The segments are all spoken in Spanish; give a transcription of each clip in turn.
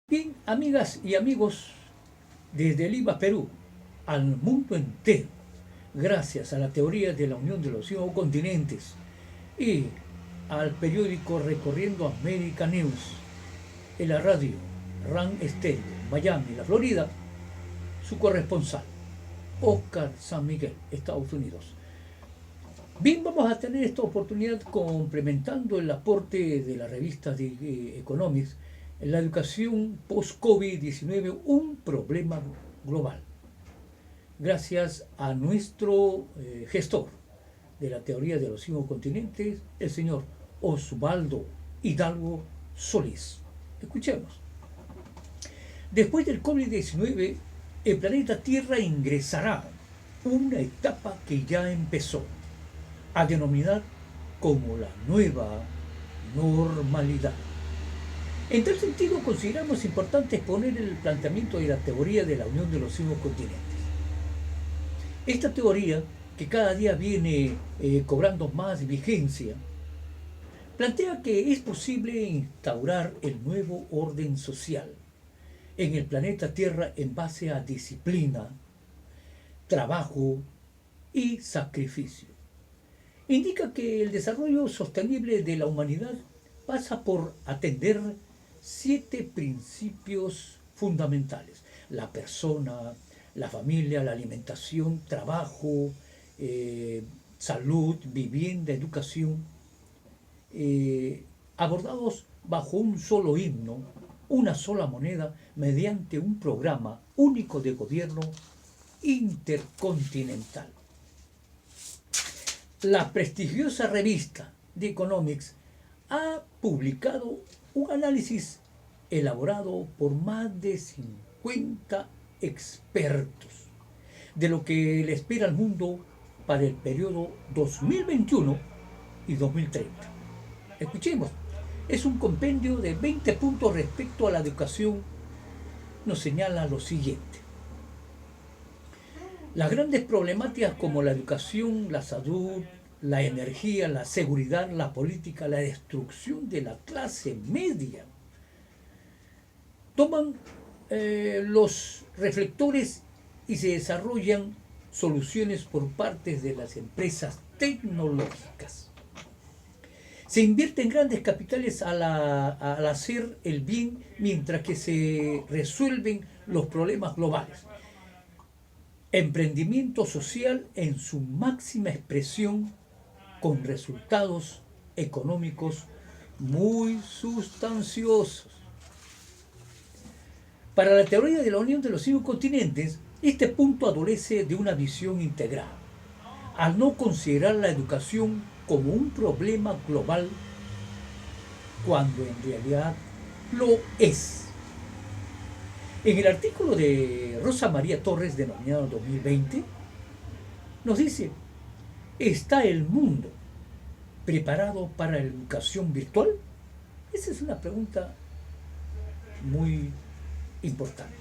Bien, amigas y amigos, desde Lima, Perú, al mundo entero, gracias a la teoría de la unión de los 5 continentes y al periódico Recorriendo América News, en la radio RAN Estéreo, Miami, la Florida, su corresponsal, Oscar San Miguel, Estados Unidos. Bien, vamos a tener esta oportunidad complementando el aporte de la revista de Economics en la educación post-COVID-19, un problema global. Gracias a nuestro gestor de la teoría de los 5 continentes, el señor Osvaldo Hidalgo Solís. Escuchemos. Después del COVID-19, el planeta Tierra ingresará una etapa que ya empezó a denominar como la nueva normalidad. En tal sentido, consideramos importante exponer el planteamiento de la teoría de la unión de los 5 continentes. Esta teoría, que cada día viene cobrando más vigencia, plantea que es posible instaurar el nuevo orden social en el planeta Tierra en base a disciplina, trabajo y sacrificio. Indica que el desarrollo sostenible de la humanidad pasa por atender 7 principios fundamentales: la persona, la familia, la alimentación, trabajo, salud, vivienda, educación, abordados bajo un solo himno, una sola moneda, mediante un programa único de gobierno intercontinental. La prestigiosa revista The Economics ha publicado un análisis elaborado por más de 50 expertos de lo que le espera al mundo para el periodo 2021 y 2030. Escuchemos, es un compendio de 20 puntos respecto a la educación. Nos señala lo siguiente: las grandes problemáticas como la educación, la salud, la energía, la seguridad, la política, la destrucción de la clase media, toman los reflectores y se desarrollan soluciones por parte de las empresas tecnológicas. Se invierten grandes capitales al hacer el bien, mientras que se resuelven los problemas globales. Emprendimiento social en su máxima expresión, con resultados económicos muy sustanciosos. Para la teoría de la unión de los 5 continentes, este punto adolece de una visión integral, al no considerar la educación como un problema global, cuando en realidad lo es. En el artículo de Rosa María Torres, denominado 2020, nos dice: ¿está el mundo preparado para la educación virtual? Esa es una pregunta muy importante.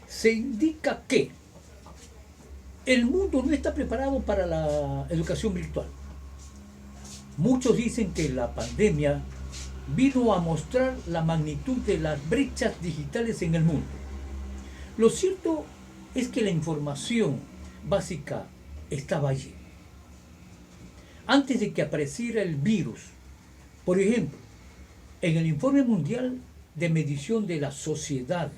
Se indica que el mundo no está preparado para la educación virtual. Muchos dicen que la pandemia vino a mostrar la magnitud de las brechas digitales en el mundo. Lo cierto es que la información básica estaba allí antes de que apareciera el virus. Por ejemplo, en el Informe Mundial de Medición de la Sociedad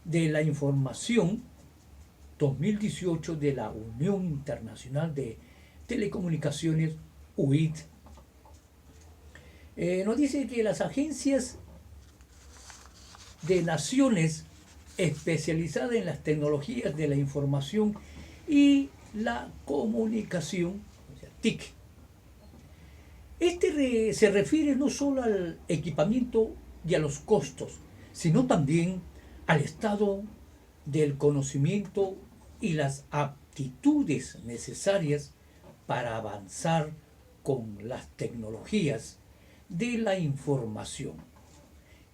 de la Información 2018 de la Unión Internacional de Telecomunicaciones, UIT, nos dice que las agencias de naciones especializadas en las tecnologías de la información y la comunicación, o sea, TIC, se refiere no solo al equipamiento y a los costos, sino también al estado del conocimiento y las aptitudes necesarias para avanzar con las tecnologías de la información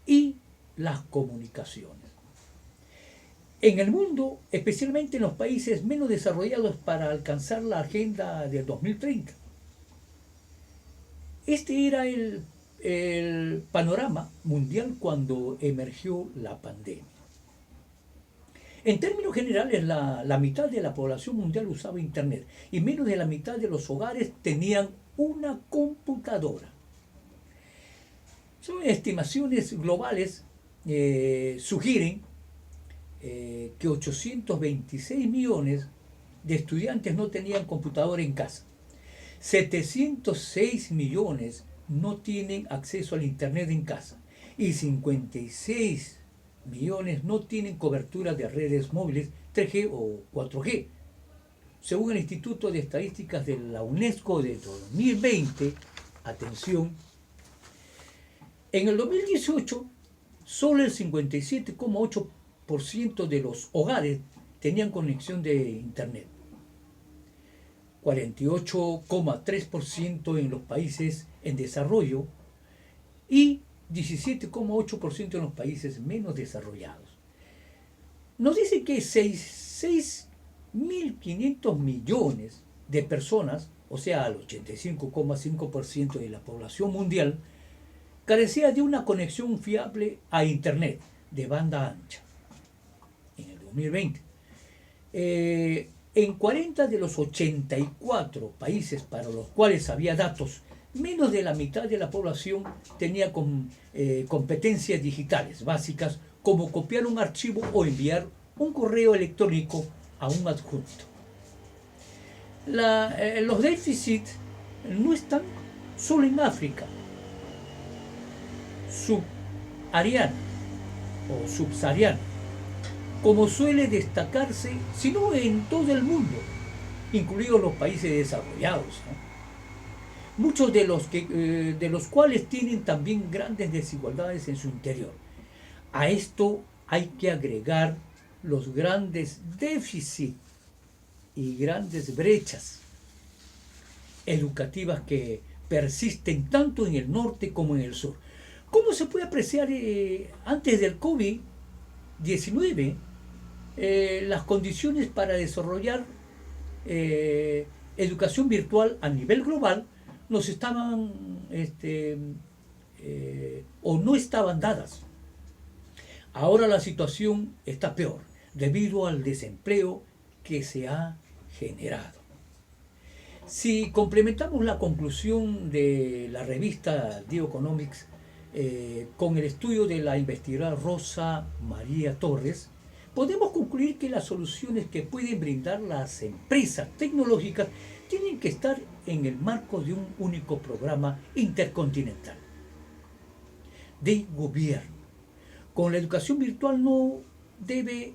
y las comunicaciones. En el mundo, especialmente en los países menos desarrollados, para alcanzar la agenda del 2030. Este era el el panorama mundial cuando emergió la pandemia. En términos generales, la mitad de la población mundial usaba Internet y menos de la mitad de los hogares tenían una computadora. Son estimaciones globales, sugieren que 826 millones de estudiantes no tenían computadora en casa. 706 millones no tienen acceso al Internet en casa y 56 millones no tienen cobertura de redes móviles 3G o 4G. Según el Instituto de Estadísticas de la UNESCO de 2020, atención, en el 2018 solo el 57,8% de los hogares tenían conexión de Internet. 48,3% en los países en desarrollo y 17,8% en los países menos desarrollados. Nos dice que 6.500 millones de personas, o sea, el 85,5% de la población mundial, carecía de una conexión fiable a Internet de banda ancha en el 2020. En 40 de los 84 países para los cuales había datos, menos de la mitad de la población tenía competencias digitales básicas como copiar un archivo o enviar un correo electrónico a un adjunto. Los déficits no están solo en África subsahariana o subsahariana, como suele destacarse, sino en todo el mundo, incluidos los países desarrollados, ¿no? Muchos de los cuales tienen también grandes desigualdades en su interior. A esto hay que agregar los grandes déficits y grandes brechas educativas que persisten tanto en el norte como en el sur. ¿Cómo se puede apreciar antes del COVID-19 las condiciones para desarrollar educación virtual a nivel global nos estaban o no estaban dadas? Ahora la situación está peor debido al desempleo que se ha generado. Si complementamos la conclusión de la revista The Economics con el estudio de la investigadora Rosa María Torres, podemos concluir que las soluciones que pueden brindar las empresas tecnológicas tienen que estar en el marco de un único programa intercontinental de gobierno. Con la educación virtual no debe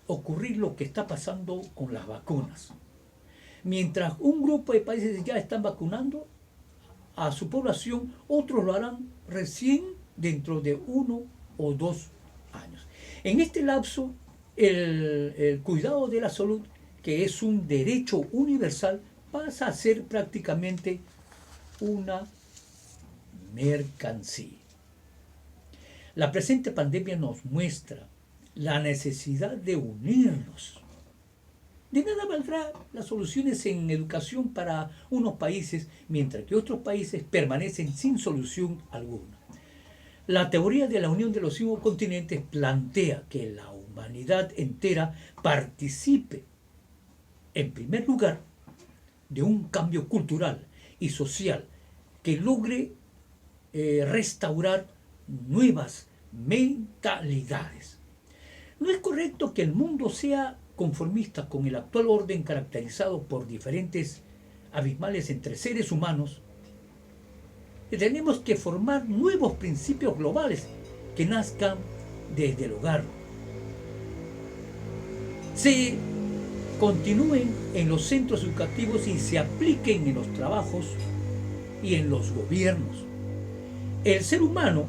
ocurrir lo que está pasando con las vacunas. Mientras un grupo de países ya están vacunando a su población, otros lo harán recién dentro de 1 o 2 años. En este lapso, el cuidado de la salud, que es un derecho universal, pasa a ser prácticamente una mercancía. La presente pandemia nos muestra la necesidad de unirnos. De nada valdrá las soluciones en educación para unos países, mientras que otros países permanecen sin solución alguna. La teoría de la unión de los 5 continentes plantea que la humanidad entera participe, en primer lugar, de un cambio cultural y social que logre restaurar nuevas mentalidades. No es correcto que el mundo sea conformista con el actual orden caracterizado por diferentes abismales entre seres humanos. Tenemos que formar nuevos principios globales que nazcan desde el hogar, se continúen en los centros educativos y se apliquen en los trabajos y en los gobiernos. El ser humano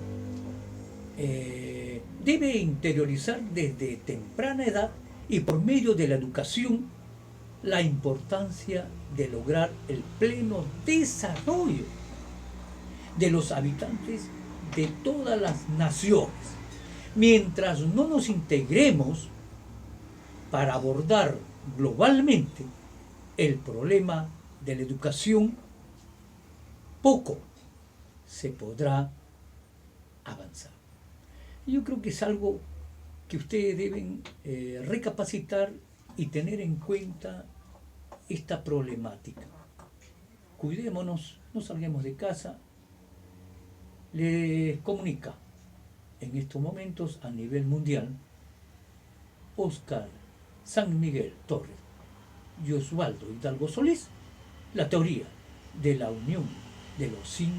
debe interiorizar desde temprana edad y por medio de la educación la importancia de lograr el pleno desarrollo de los habitantes de todas las naciones. Mientras no nos integremos para abordar globalmente el problema de la educación, poco se podrá avanzar. Yo creo que es algo que ustedes deben recapacitar y tener en cuenta esta problemática. Cuidémonos, no salgamos de casa. Les comunica en estos momentos a nivel mundial Oscar San Miguel Torres y Osvaldo Hidalgo Solís, la teoría de la unión de los 5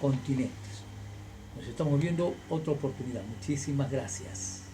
continentes. Nos estamos viendo otra oportunidad. Muchísimas gracias.